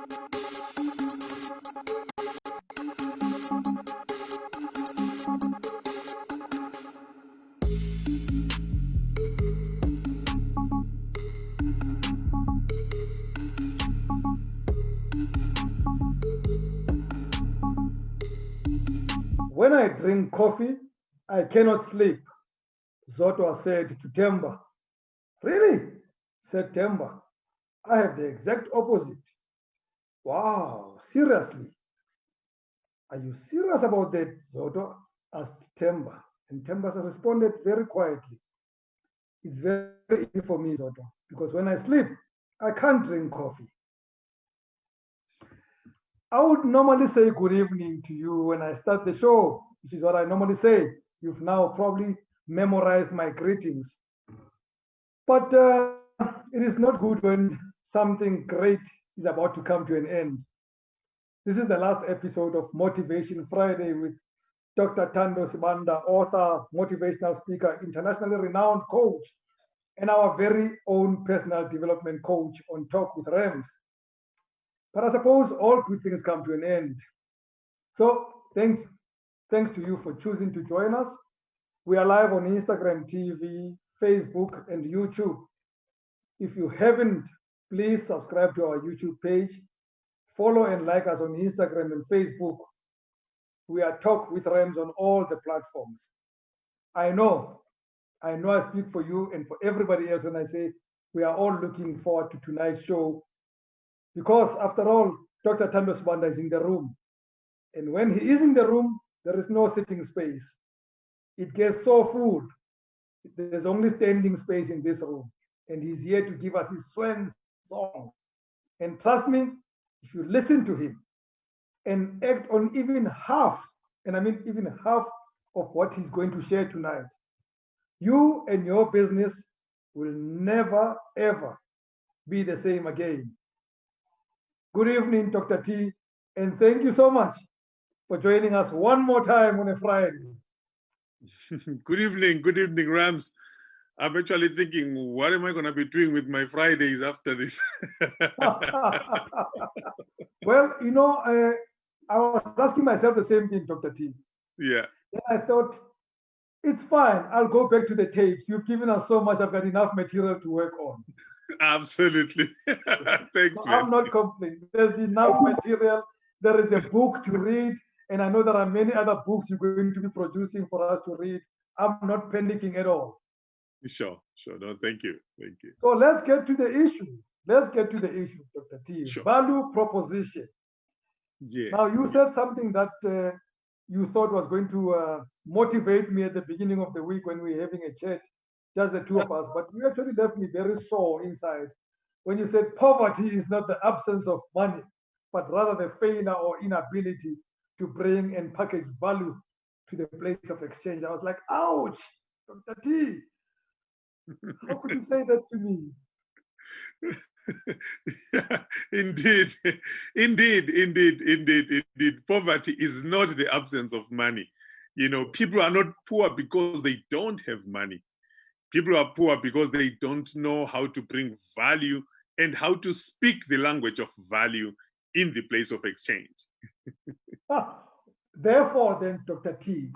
When I drink coffee, I cannot sleep, Zotwa said to Temba. Really? Said Temba. I have the exact opposite. Wow, seriously? Are you serious about that, Zoto? Asked Temba. And Temba responded very quietly. It's very easy for me, Zoto, because when I sleep, I can't drink coffee. I would normally say good evening to you when I start the show, which is what I normally say. You've now probably memorized my greetings. But it is not good when something great is about to come to an end. This is the last episode of Motivation Friday with Dr. Tando Sibanda, author, motivational speaker, internationally renowned coach, and our very own personal development coach on Talk with Rams. But I suppose all good things come to an end. So thanks to you for choosing to join us. We are live on Instagram TV, Facebook, and YouTube. If you haven't, please subscribe to our YouTube page. Follow and like us on Instagram and Facebook. We are Talk with Rams on all the platforms. I know I speak for you and for everybody else when I say we are all looking forward to tonight's show. Because after all, Dr. Tando Sibanda is in the room. And when he is in the room, there is no sitting space. It gets so full. There's only standing space in this room. And he's here to give us his swan song. And trust me, if you listen to him and act on even half, and I mean even half of what he's going to share tonight, you and your business will never, ever be the same again. Good evening, Dr. T, and thank you so much for joining us one more time on a Friday. Good evening, Rams. I'm actually thinking, what am I going to be doing with my Fridays after this? Well, I was asking myself the same thing, Dr. T. Yeah. Then I thought, it's fine. I'll go back to the tapes. You've given us so much. I've got enough material to work on. Absolutely. Thanks, So man. I'm not complaining. There's enough material. There is a book to read. And I know there are many other books you're going to be producing for us to read. I'm not panicking at all. Sure. No, thank you. So let's get to the issue. Dr. T. Sure. Value proposition. Yeah. Now, you said something that you thought was going to motivate me at the beginning of the week when we were having a chat, just the two of us. But you actually left me very sore inside when you said poverty is not the absence of money, but rather the failure or inability to bring and package value to the place of exchange. I was like, ouch, Dr. T. How could you say that to me? Yeah, indeed. Poverty is not the absence of money. People are not poor because they don't have money. People are poor because they don't know how to bring value and how to speak the language of value in the place of exchange. Therefore, then, Dr. T,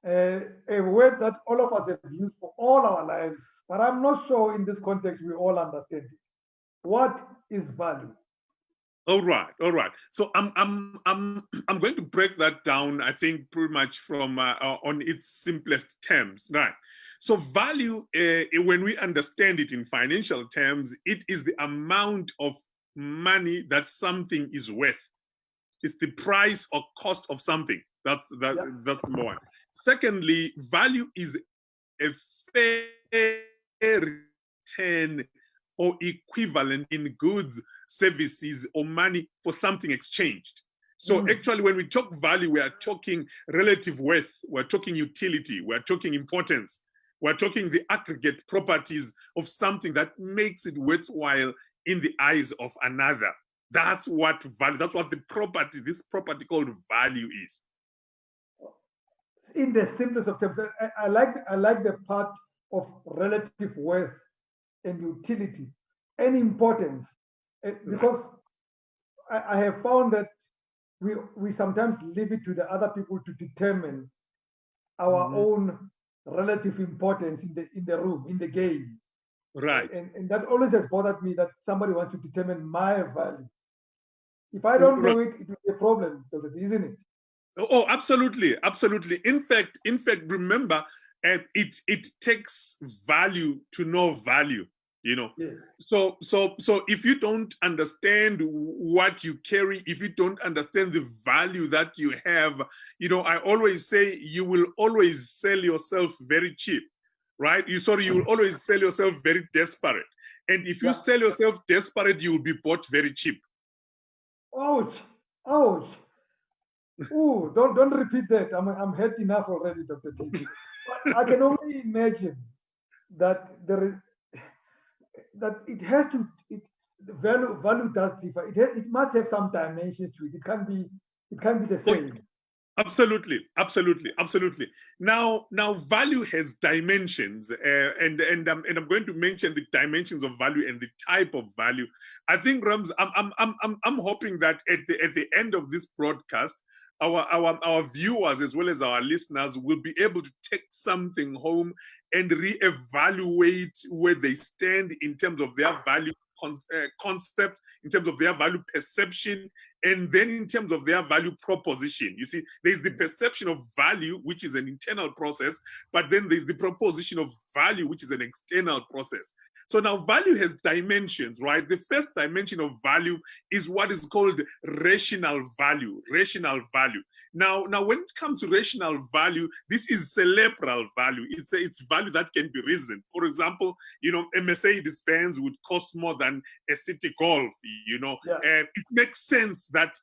a word that all of us have used for all our lives, but I'm not sure in this context we all understand it. What is value? All right. So I'm going to break that down, I think, pretty much from on its simplest terms, right? So value, when we understand it in financial terms, it is the amount of money that something is worth. It's the price or cost of something. That's number one. Secondly, value is a fair return or equivalent in goods, services, or money for something exchanged. So actually, when we talk value, we are talking relative worth, we're talking utility, we're talking importance, we're talking the aggregate properties of something that makes it worthwhile in the eyes of another. That's what value, that's what this property called value is. In the simplest of terms, I like the part of relative worth and utility and importance, because I have found that we sometimes leave it to the other people to determine our Mhm. own relative importance in the room, in the game. Right. And that always has bothered me that somebody wants to determine my value. If I don't Right. know it, it will be a problem, isn't it? Oh, absolutely, absolutely. In fact, remember, it takes value to know value. You know, Yes. so if you don't understand what you carry, if you don't understand the value that you have, I always say you will always sell yourself very cheap, right? You will always sell yourself very desperate, and if you Yeah. sell yourself desperate, you will be bought very cheap. Ouch. Ouch. Oh, don't repeat that. I'm hurt enough already, Dr. T. But I can only imagine that there is that it has to the value does differ. It must have some dimensions to it. It can't be the Oh, same. absolutely, absolutely, absolutely. Now, value has dimensions, and I'm going to mention the dimensions of value and the type of value. I think, Rams, I'm hoping that at the end of this broadcast, our viewers as well as our listeners will be able to take something home and reevaluate where they stand in terms of their value concept, in terms of their value perception, and then in terms of their value proposition. You see, there's the perception of value, which is an internal process, but then there's the proposition of value, which is an external process. So now value has dimensions, right? The first dimension of value is what is called rational value. Rational value. Now, when it comes to rational value, this is cerebral value. It's value that can be reasoned. For example, a Mercedes Benz would cost more than a City Golf. Yeah. It makes sense that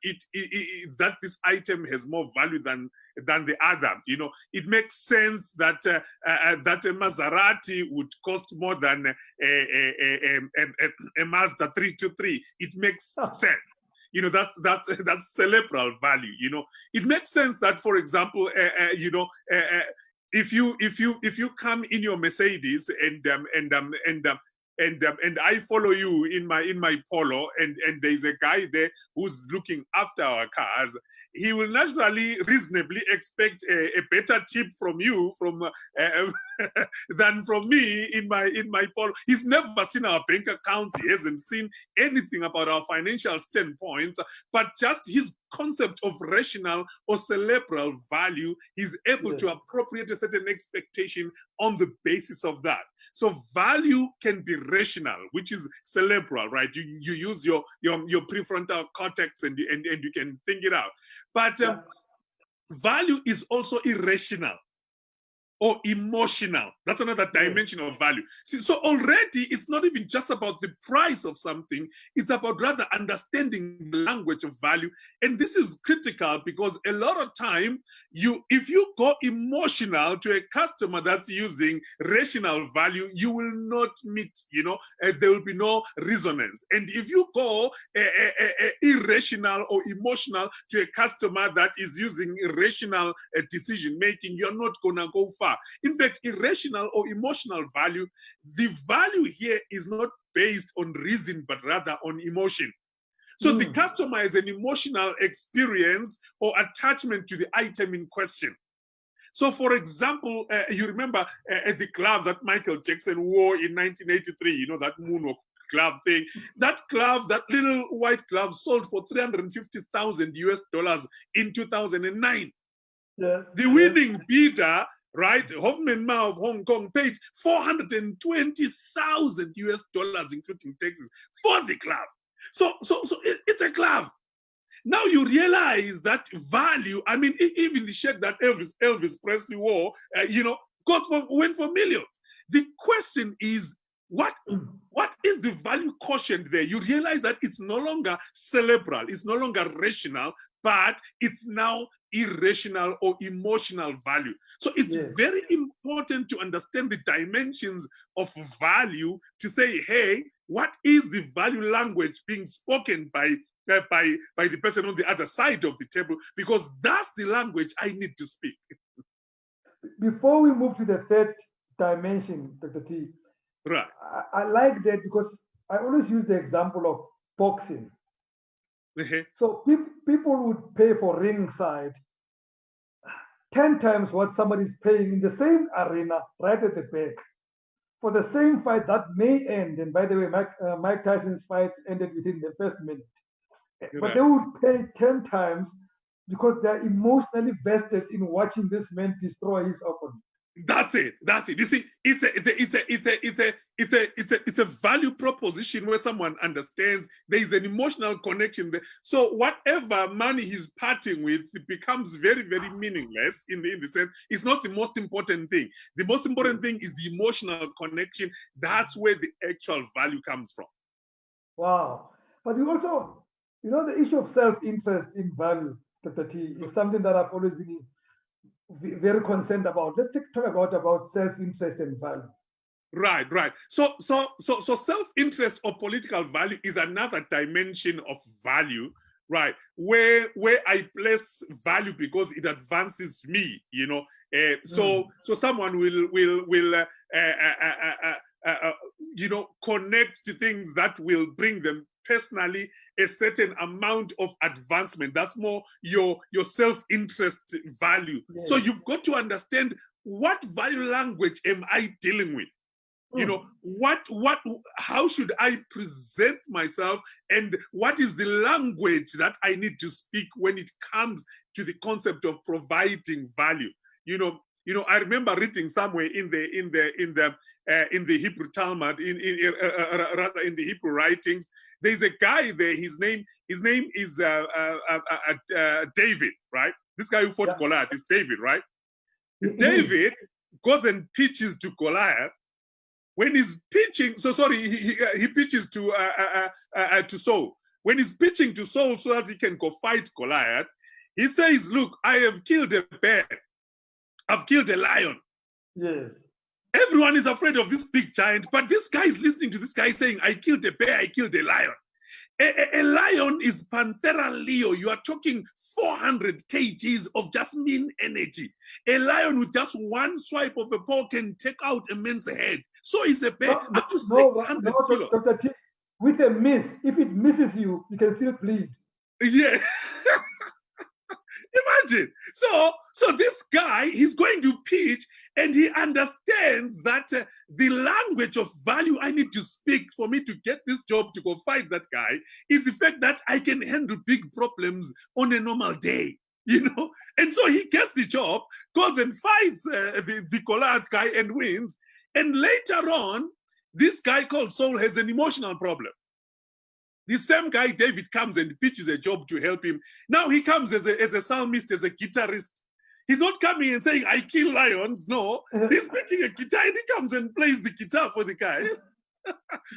that this item has more value than the other. It makes sense that that a Maserati would cost more than a Mazda 323. It makes sense. That's cerebral value. It makes sense that, for example, if you come in your Mercedes and I follow you in my Polo, and there's a guy there who's looking after our cars, he will naturally reasonably expect a better tip from you than from me in my Polo. He's never seen our bank accounts. He hasn't seen anything about our financial standpoints, but just his concept of rational or cerebral value, he's able Yes. to appropriate a certain expectation on the basis of that. So value can be rational, which is cerebral, right? You use your prefrontal cortex and you can think it out. But Yeah. value is also irrational or emotional. That's another Yes. dimension of value. See, so already it's not even just about the price of something, it's about rather understanding the language of value. And this is critical because a lot of time, if you go emotional to a customer that's using rational value, you will not meet, there will be no resonance. And if you go irrational or emotional to a customer that is using irrational decision making, you're not gonna go far. In fact, irrational or emotional value, the value here is not based on reason, but rather on emotion. So the customer has an emotional experience or attachment to the item in question. So, for example, you remember the glove that Michael Jackson wore in 1983, that moonwalk glove thing. That glove, that little white glove, sold for $350,000 in 2009. Yes. The winning bidder, right, Hoffman Ma of Hong Kong, paid $420,000, including taxes, for the glove. So it's a glove. Now you realize that value. I mean, even the shirt that Elvis Presley wore, went for millions. The question is, what is the value quotient there? You realize that it's no longer cerebral, it's no longer rational, but it's now irrational or emotional value. So it's very important to understand the dimensions of value to say, hey, what is the value language being spoken by the person on the other side of the table? Because that's the language I need to speak. Before we move to the third dimension, Dr. T, Right. I like that because I always use the example of boxing. So people would pay for ringside 10 times what somebody's paying in the same arena right at the back for the same fight that may end. And by the way, Mike Tyson's fights ended within the first minute. But they would pay 10 times because they're emotionally vested in watching this man destroy his opponent. That's it. That's it. You see, it's a value proposition where someone understands there is an emotional connection there. So whatever money he's parting with, it becomes very, very meaningless in the sense. It's not the most important thing. The most important thing is the emotional connection. That's where the actual value comes from. Wow. But you also, the issue of self-interest in value, Dr. T, is something that I've always been very concerned about. Let's talk about self-interest and value. Right, right. So self-interest or political value is another dimension of value, right? Where I place value because it advances me, So someone will connect to things that will bring them personally a certain amount of advancement. That's more your self-interest value. Yes. So you've got to understand what value language am I dealing with? How should I present myself, and what is the language that I need to speak when it comes to the concept of providing value? I remember reading somewhere in the Hebrew Talmud, rather in the Hebrew writings, there's a guy there. His name is David, right? This guy who fought Goliath is David, right? David goes and pitches to Goliath. When he's pitching, he pitches to Saul. When he's pitching to Saul so that he can go fight Goliath, he says, "Look, I have killed a bear. I've killed a lion." Yes. Everyone is afraid of this big giant, but this guy is listening to this guy saying, "I killed a bear, I killed a lion." A lion is Panthera leo. You are talking 400 kgs of just mean energy. A lion with just one swipe of a paw can take out a man's head. So is a bear up to 600 kilos. Dr. T, with a miss, if it misses you, you can still bleed. Yeah. Imagine. So this guy, he's going to pitch, and he understands that the language of value I need to speak for me to get this job to go fight that guy is the fact that I can handle big problems on a normal day, And so he gets the job, goes and fights the Goliath guy and wins. And later on, this guy called Saul has an emotional problem. The same guy, David, comes and pitches a job to help him. Now he comes as a psalmist, as a guitarist. He's not coming and saying, "I kill lions." No, he's picking a guitar and he comes and plays the guitar for the guy.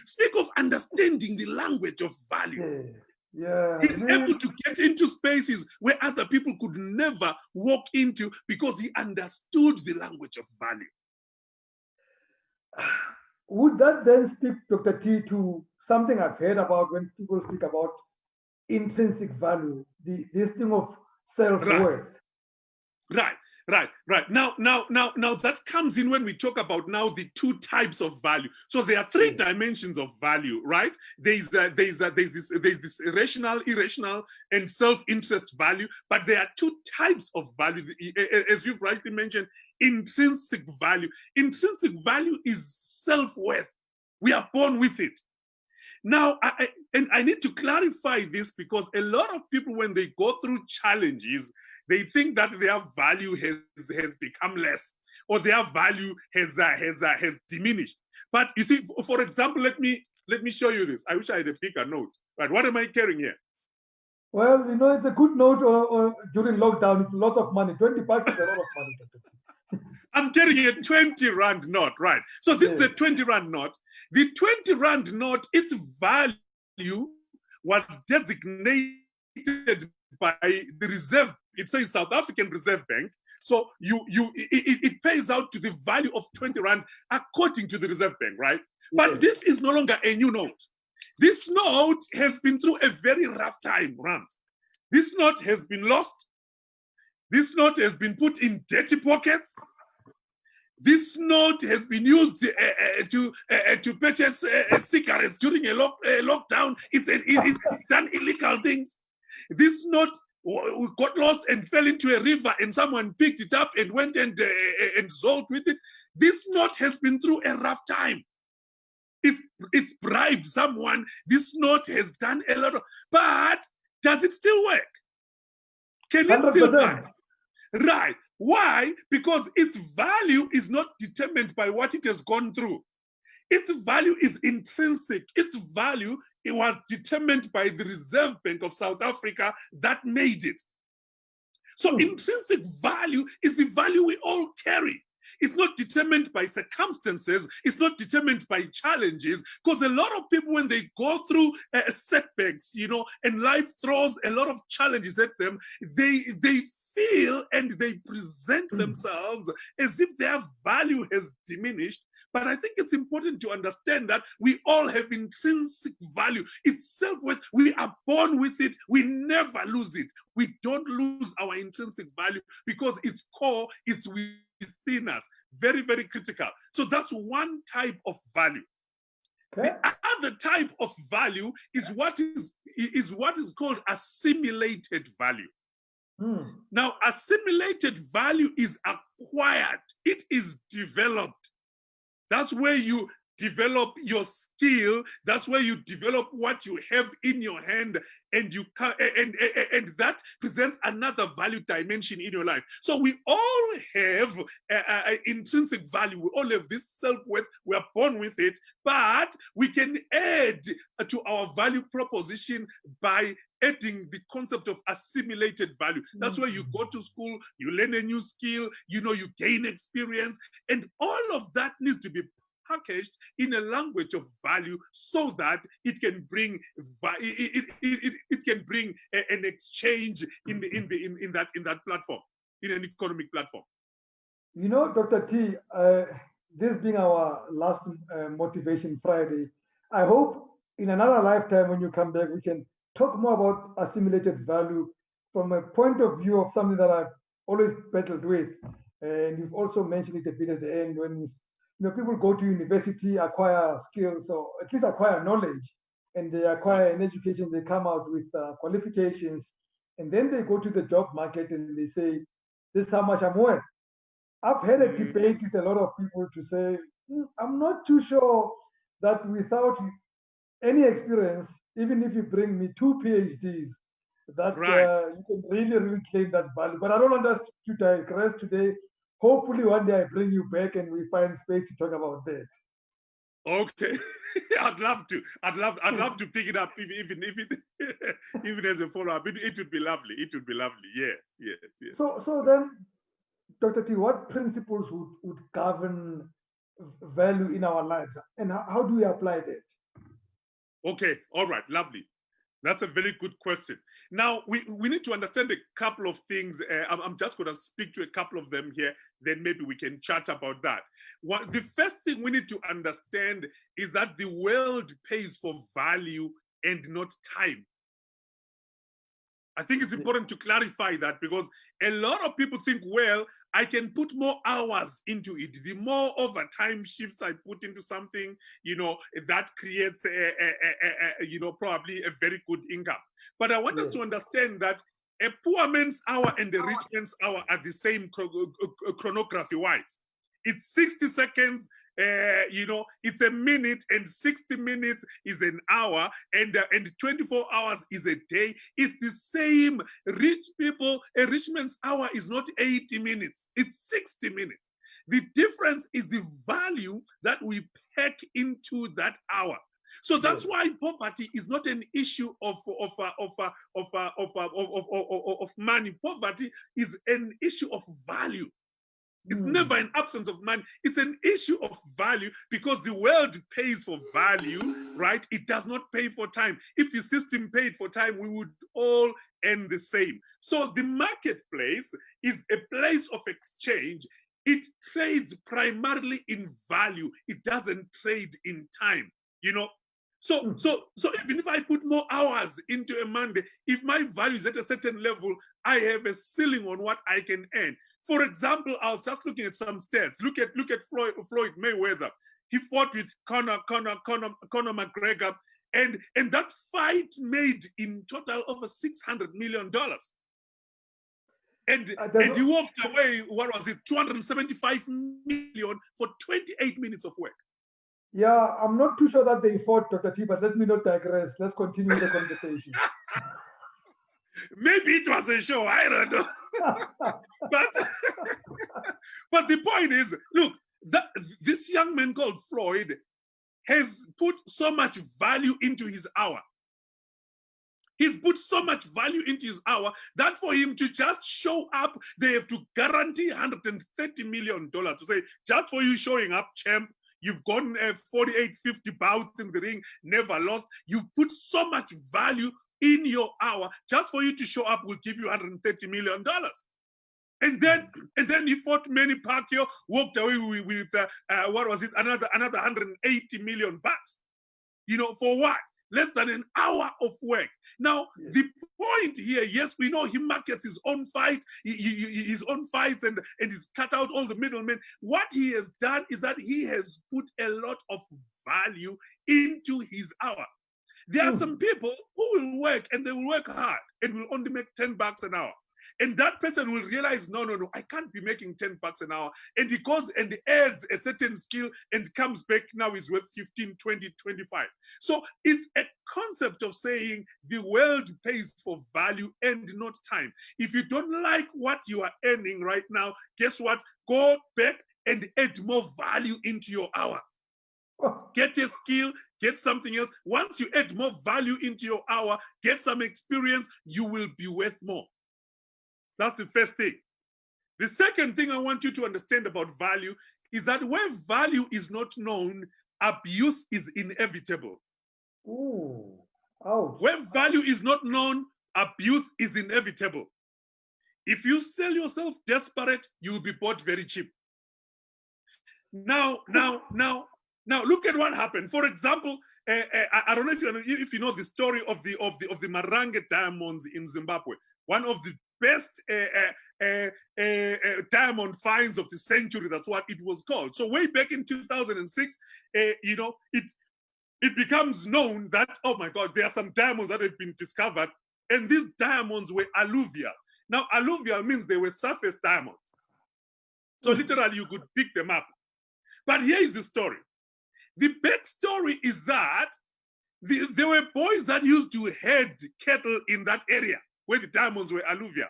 Speak of understanding the language of value. Yeah. He's able to get into spaces where other people could never walk into because he understood the language of value. Would that then speak, Dr. T, to something I've heard about when people speak about intrinsic value, this thing of self-worth? Right. Now that comes in when we talk about now the two types of value. So there are three dimensions of value, right? There's this rational, irrational, and self-interest value. But there are two types of value, as you've rightly mentioned. Intrinsic value. Intrinsic value is self-worth. We are born with it. Now, I need to clarify this because a lot of people, when they go through challenges, they think that their value has become less or their value has diminished. But you see, for example, let me show you this. I wish I had a bigger note. Right, what am I carrying here? Well, it's a good note or during lockdown. It's lots of money. 20 bucks is a lot of money. I'm carrying a 20 Rand note, right? So this is a 20 Rand note. The 20 Rand note, its value was designated by the Reserve. It says South African Reserve Bank. So it pays out to the value of 20 Rand according to the Reserve Bank, right? But this is no longer a new note. This note has been through a very rough time, Rand. This note has been lost. This note has been put in dirty pockets. This note has been used to purchase cigarettes during a lockdown. It's done illegal things. This note got lost and fell into a river, and someone picked it up and went and sold with it. This note has been through a rough time. It's bribed someone. This note has done a lot of, but does it still work? Can it still 100%. buy? Right. Why? Because its value is not determined by what it has gone through. Its value is intrinsic. Its value, it was determined by the Reserve Bank of South Africa that made it. So intrinsic value is the value we all carry. It's not determined by circumstances. It's not determined by challenges, because a lot of people, when they go through setbacks, and life throws a lot of challenges at them, they feel and they present themselves as if their value has diminished. But I think it's important to understand that we all have intrinsic value. It's self-worth. We are born with it. We never lose it. We don't lose our intrinsic value because its core is within us. Very, very critical. So that's one type of value. Okay. The other type of value is what is called assimilated value. Now, assimilated value is acquired. It is developed. That's where you develop your skill. That's where you develop what you have in your hand, and and that presents another value dimension in your life. So we all have intrinsic value. We all have this self-worth. We are born with it, but we can add to our value proposition by adding the concept of assimilated value. That's where you go to school, you learn a new skill, you gain experience, and all of that needs to be packaged in a language of value so that it can bring an exchange in that platform, in an economic platform. Dr. T, this being our last Motivation Friday, I hope in another lifetime when you come back, we can talk more about assimilated value from a point of view of something that I've always battled with. And you've also mentioned it a bit at the end when people go to university, acquire skills, or at least acquire knowledge, and they acquire an education, they come out with qualifications, and then they go to the job market and they say, this is how much I'm worth. I've had a debate with a lot of people to say, I'm not too sure that without any experience, even if you bring me 2 PhDs, that you can really claim that value. But I don't want us to digress today. Hopefully one day I bring you back and we find space to talk about that. Okay, I'd love to. I'd love to pick it up, even as a follow-up. It would be lovely. It would be lovely. Yes. So then, Dr. T, what principles would govern value in our lives, and how do we apply that? Okay, all right, lovely. That's a very good question. Now, we need to understand a couple of things. I'm just going to speak to a couple of them here, then maybe we can chat about that. The first thing we need to understand is that the world pays for value and not time. I think it's important to clarify that, because a lot of people think, well, I can put more hours into it. The more overtime shifts I put into something, that creates probably a very good income. But I want us to understand that a poor man's hour and a rich man's hour are the same chronography-wise. It's 60 seconds, it's a minute, and 60 minutes is an hour, and 24 hours is a day. It's the same. Rich people, a rich man's hour is not 80 minutes, it's 60 minutes. The difference is the value that we pack into that hour. So that's why poverty is not an issue of money. Poverty is an issue of value. It's never an absence of money. It's an issue of value, because the world pays for value, right? It does not pay for time. If the system paid for time, we would all end the same. So the marketplace is a place of exchange. It trades primarily in value. It doesn't trade in time, So even if I put more hours into a Monday, if my value is at a certain level, I have a ceiling on what I can earn. For example, I was just looking at some stats. Look at Floyd Mayweather. He fought with Conor McGregor, And that fight made in total over $600 million. And he walked away, what was it, 275 million for 28 minutes of work. Yeah, I'm not too sure that they fought, Dr. T, but let me not digress. Let's continue the conversation. Maybe it was a show, I don't know. but the point is, look, this young man called Floyd has put so much value into his hour. He's put so much value into his hour that for him to just show up, they have to guarantee $130 million to say, just for you showing up, champ, you've gone 48, 50 bouts in the ring, never lost. You put so much value in your hour. Just for you to show up, we'll give you $130 million. And then he fought Manny Pacquiao, walked away with what was it, another 180 million bucks. You know, for what? Less than an hour of work. Now, the point here, yes, we know he markets his own fight, his own fights, and he's cut out all the middlemen. What he has done is that he has put a lot of value into his hour. There are some people who will work, and they will work hard and will only make $10 an hour. And that person will realize, no, I can't be making $10 an hour. And he goes and adds a certain skill and comes back, now is worth 15, 20, 25. So it's a concept of saying the world pays for value and not time. If you don't like what you are earning right now, guess what? Go back and add more value into your hour. Get a skill, get something else. Once you add more value into your hour, get some experience, you will be worth more. That's the first thing. The second thing I want you to understand about value is that where value is not known, abuse is inevitable. Ooh, ouch. Where value is not known, abuse is inevitable. If you sell yourself desperate, you will be bought very cheap. Now, look at what happened. For example, I don't know if you know the story of the Marange diamonds in Zimbabwe. One of the best diamond finds of the century. That's what it was called. So way back in 2006, you know, it becomes known that, oh my God, there are some diamonds that have been discovered, and these diamonds were alluvial. Now, alluvial means they were surface diamonds. So literally, you could pick them up. But here is the story. The backstory is that there were boys that used to head cattle in that area where the diamonds were alluvial.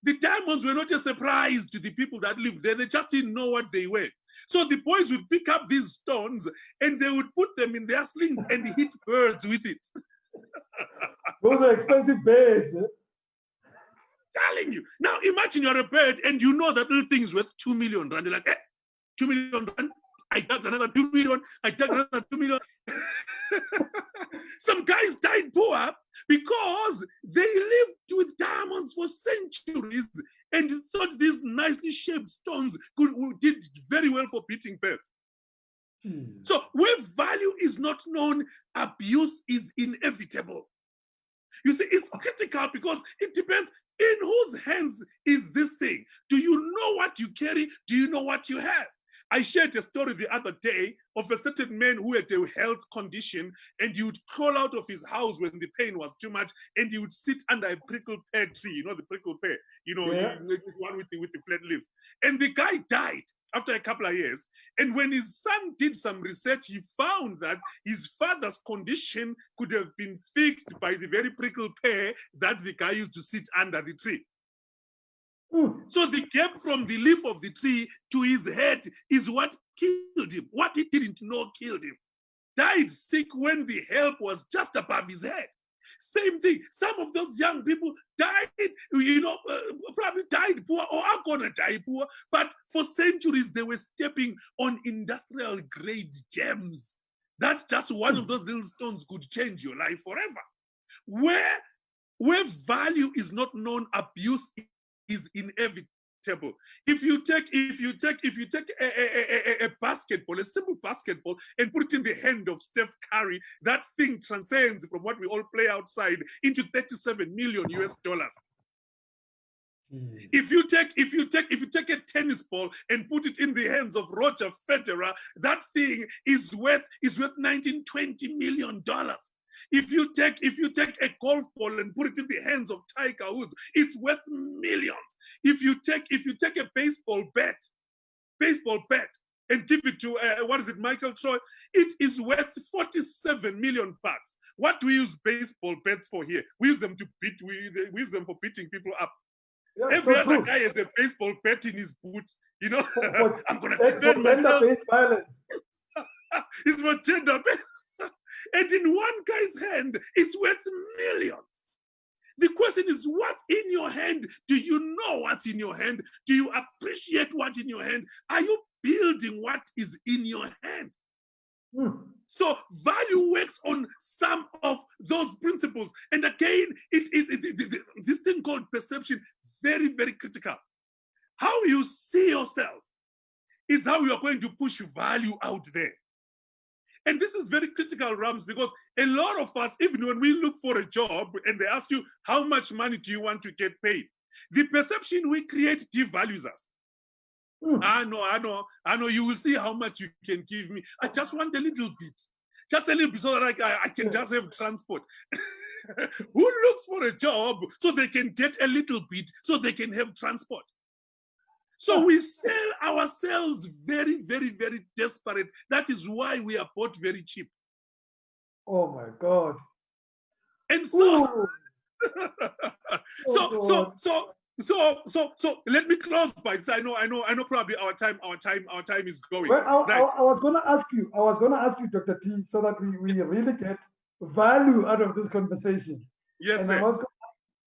The diamonds were not a surprise to the people that lived there. They just didn't know what they were. So the boys would pick up these stones and they would put them in their slings and hit birds with it. Those are expensive birds. Telling you. Now imagine you're a bird and you know that little thing is worth 2 million rand. You're like, 2 million rand? I dug another 2 million. I dug another 2 million. Some guys died poor because they lived with diamonds for centuries and thought these nicely shaped stones did very well for beating birds. So where value is not known, abuse is inevitable. You see, it's critical because it depends in whose hands is this thing. Do you know what you carry? Do you know what you have? I shared a story the other day of a certain man who had a health condition, and he would crawl out of his house when the pain was too much, and he would sit under a prickle pear tree, you know, the prickle pear, you know, the one with the flat leaves. And the guy died after a couple of years. And when his son did some research, he found that his father's condition could have been fixed by the very prickle pear that the guy used to sit under the tree. So the gap from the leaf of the tree to his head is what killed him. What he didn't know killed him. Died sick when the help was just above his head. Same thing. Some of those young people died, you know, probably died poor or are gonna die poor, but for centuries they were stepping on industrial grade gems. That just one of those little stones could change your life forever. Where value is not known, abuse is inevitable. If you take a basketball, a simple basketball, and put it in the hand of Steph Curry, that thing transcends from what we all play outside into $37 million US. If you take a tennis ball and put it in the hands of Roger Federer, that thing is worth $19-20 million. If you take a golf ball and put it in the hands of Tiger Woods, it's worth millions. If you take a baseball bat and give it to Michael Troy, it is worth $47 million. What do we use baseball bats for here? We use them to beat. We use them for beating people up. Yeah, every other guy has a baseball bat in his boot. You know, I'm gonna defend myself. Gender-based violence. It's for gender-based. And in one guy's hand, it's worth millions. The question is, what's in your hand? Do you know what's in your hand? Do you appreciate what's in your hand? Are you building what is in your hand? So value works on some of those principles. And again, this thing called perception, very, very critical. How you see yourself is how you are going to push value out there. And this is very critical, Rams, because a lot of us, even when we look for a job and they ask you, how much money do you want to get paid? The perception we create devalues us. I know, you will see how much you can give me. I just want a little bit. Just a little bit so that I can just have transport. Who looks for a job so they can get a little bit so they can have transport? So we sell ourselves very, very, very desperate. That is why we are bought very cheap. Oh my God. And so, so let me close by this. I know probably our time is going. Well, I was gonna ask you, Dr. T, so that we really get value out of this conversation. Yes, and sir.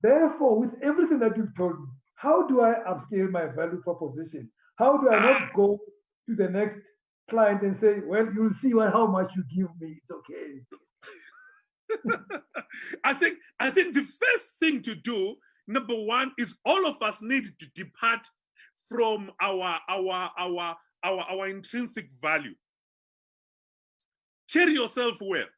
Therefore, with everything that you've told me, how do I upscale my value proposition? How do I not go to the next client and say, well, you'll see how much you give me, it's okay. I think the first thing to do, number one, is all of us need to depart from our intrinsic value. Carry yourself well.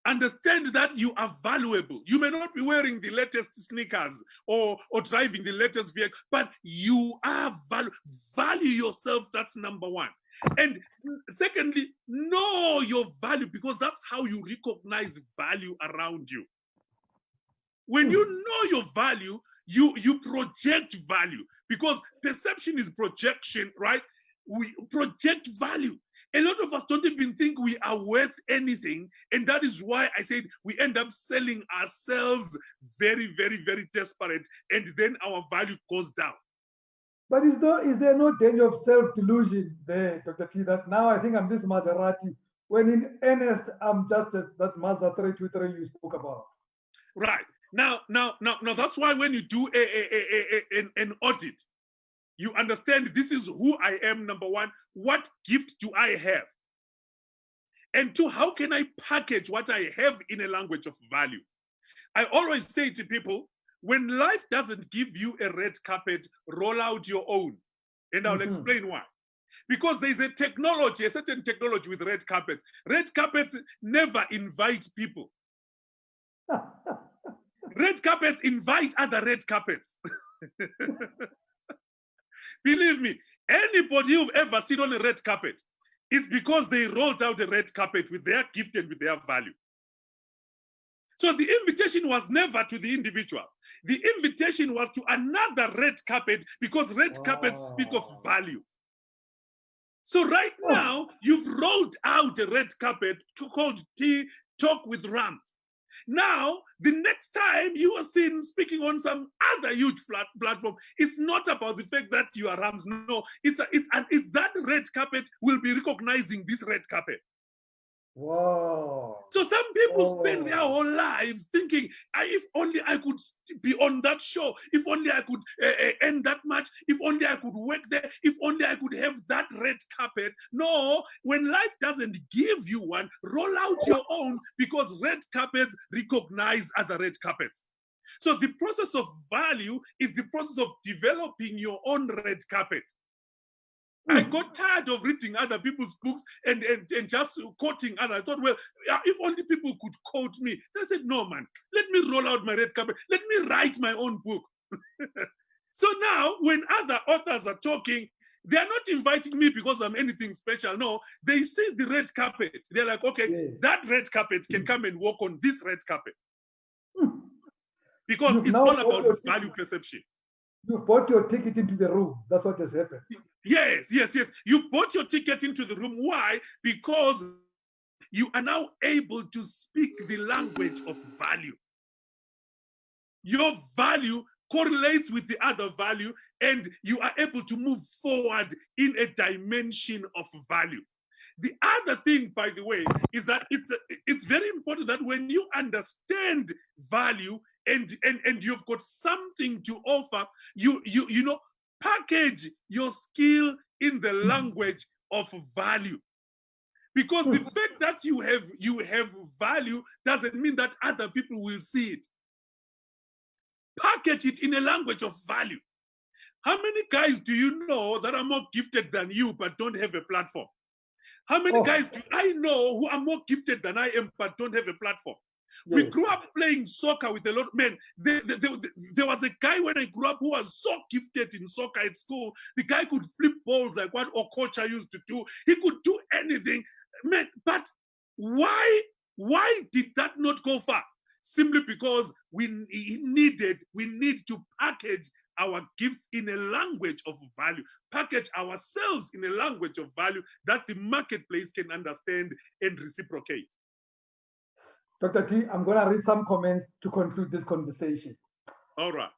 Understand that you are valuable. You may not be wearing the latest sneakers or driving the latest vehicle, but you are value yourself. That's number one. And secondly, know your value, because that's how you recognize value around you. When you know your value, you project value, because perception is projection, right? We project value. A lot of us don't even think we are worth anything. And that is why I said we end up selling ourselves very, very, very desperate. And then our value goes down. But is there no danger of self-delusion there, Dr. T, that now I think I'm this Maserati, when in earnest, I'm just that Mazda 323 you spoke about? Right. Now, that's why when you do an audit, you understand this is who I am, number one. What gift do I have? And two, how can I package what I have in a language of value? I always say to people, when life doesn't give you a red carpet, roll out your own. And I'll explain why. Because there's a certain technology with red carpets. Red carpets never invite people. Red carpets invite other red carpets. Believe me, anybody who've ever seen on a red carpet is because they rolled out a red carpet with their gift and with their value. So the invitation was never to the individual. The invitation was to another red carpet, because red carpets speak of value. So right now, you've rolled out a red carpet called Talk with Rams. Now, the next time you are seen speaking on some other huge platform, it's not about the fact that you are Rams. No, it's that red carpet will be recognizing this red carpet. Wow. So some people spend their whole lives thinking, if only I could be on that show, if only I could earn that much, if only I could work there, if only I could have that red carpet. No, when life doesn't give you one, roll out your own, because red carpets recognize other red carpets. So the process of value is the process of developing your own red carpet. I got tired of reading other people's books and just quoting others. I thought, well, if only people could quote me. Then I said, no, man, let me roll out my red carpet. Let me write my own book. So now when other authors are talking, they are not inviting me because I'm anything special. No, they see the red carpet. They're like, okay, Yes. that red carpet can come and walk on this red carpet. Because You've it's now all bought about your value ticket. perception. You bought your ticket into the room. That's what has happened. Yes, yes, yes. You bought your ticket into the room. Why? Because you are now able to speak the language of value. Your value correlates with the other value, and you are able to move forward in a dimension of value. The other thing, by the way, is that it's very important that when you understand value and you've got something to offer, you know, package your skill in the language of value. Because the fact that you have value doesn't mean that other people will see it. Package it in a language of value. How many guys do you know that are more gifted than you but don't have a platform? How many guys do I know who are more gifted than I am but don't have a platform? Yes. We grew up playing soccer with a lot of men. There was a guy when I grew up who was so gifted in soccer at school. The guy could flip balls like what Okocha used to do. He could do anything. Man, but why did that not go far? Simply because we need to package our gifts in a language of value, package ourselves in a language of value that the marketplace can understand and reciprocate. Dr. T, I'm going to read some comments to conclude this conversation. All right.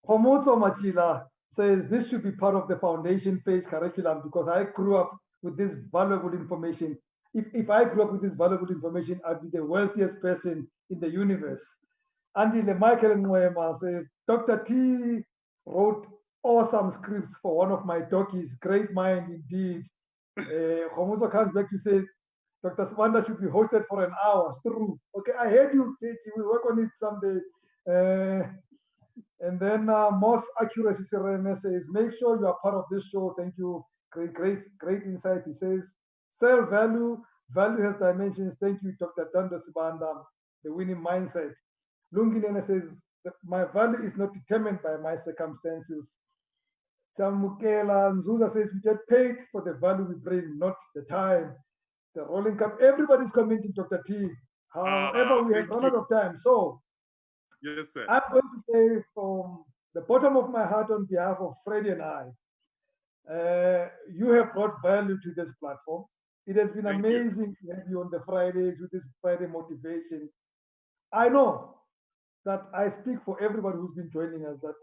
Homotso Machila says this should be part of the foundation phase curriculum because I grew up with this valuable information. If I grew up with this valuable information, I'd be the wealthiest person in the universe. Andy Michael Nwema says, Dr. T wrote awesome scripts for one of my talkies. Great mind indeed. Homoso comes back to say, Dr. Sibanda should be hosted for an hour. It's true. Okay, I heard you. We'll work on it someday. And then Most Accuracy Serena says, make sure you are part of this show. Thank you. Great insights. He says, sell value. Value has dimensions. Thank you, Dr. Dando Sibanda. The winning mindset. Lunginene says, my value is not determined by my circumstances. Samukela Nzuza says, we get paid for the value we bring, not the time. The rolling cup, everybody's commenting, Dr. T. However, we have run out of time. So, yes, sir. I'm going to say from the bottom of my heart on behalf of Freddie and I, you have brought value to this platform. It has been amazing to have you on the Fridays with this Friday motivation. I know that I speak for everybody who's been joining us that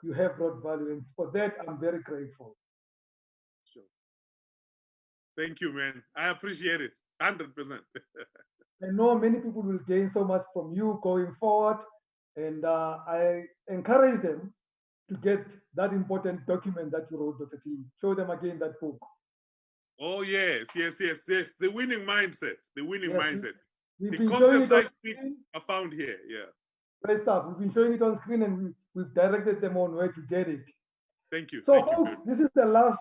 you have brought value, and for that, I'm very grateful. Sure. Thank you, man. I appreciate it, 100%. I know many people will gain so much from you going forward, and I encourage them to get that important document that you wrote, Dr. T. Show them again that book. Oh, yes. The winning mindset. The winning mindset. We've the been showing it concepts I speak are found here. Yeah. Great stuff. We've been showing it on screen, and we've directed them on where to get it. Thank you. So, Thank folks, you. this is the last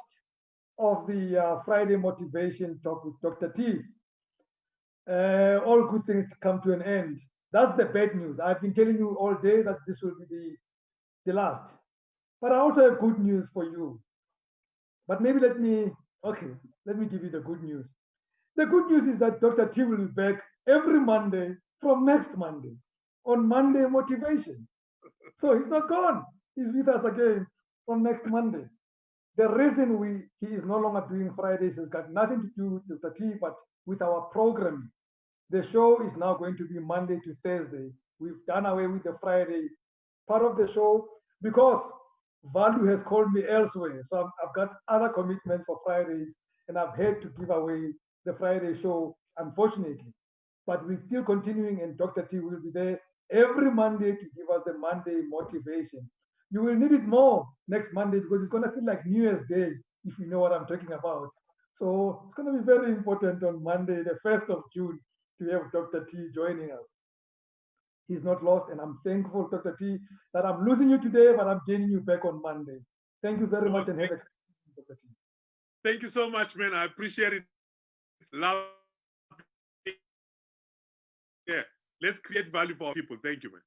of the Friday motivation talk with Dr. T. All good things come to an end. That's the bad news. I've been telling you all day that this will be the last. But I also have good news for you. But maybe let me give you the good news. The good news is that Dr. T will be back every Monday from next Monday on Monday Motivation. So he's not gone. He's with us again from next Monday. The reason he is no longer doing Fridays has got nothing to do with Dr. T, but with our programming. The show is now going to be Monday to Thursday. We've done away with the Friday part of the show because value has called me elsewhere. So I've got other commitments for Fridays, and I've had to give away the Friday show, unfortunately. But we're still continuing, and Dr. T will be there every Monday to give us the Monday motivation. You will need it more next Monday because it's going to feel like New Year's Day, if you know what I'm talking about. So it's going to be very important on Monday, the 1st of June, to have Dr. T joining us. He's not lost, and I'm thankful, Dr. T, that I'm losing you today, but I'm gaining you back on Monday. Thank you very much, and have a Dr. T. Thank you so much, man. I appreciate it. Love. Yeah, let's create value for our people. Thank you, man.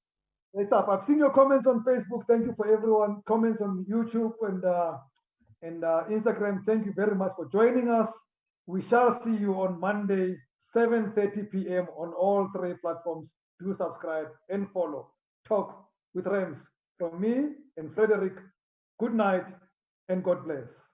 Great stuff. I've seen your comments on Facebook. Thank you for everyone. Comments on YouTube and Instagram. Thank you very much for joining us. We shall see you on Monday, 7:30 p.m. on all three platforms. Do subscribe and follow. Talk with Rams from me and Frederick. Good night and God bless.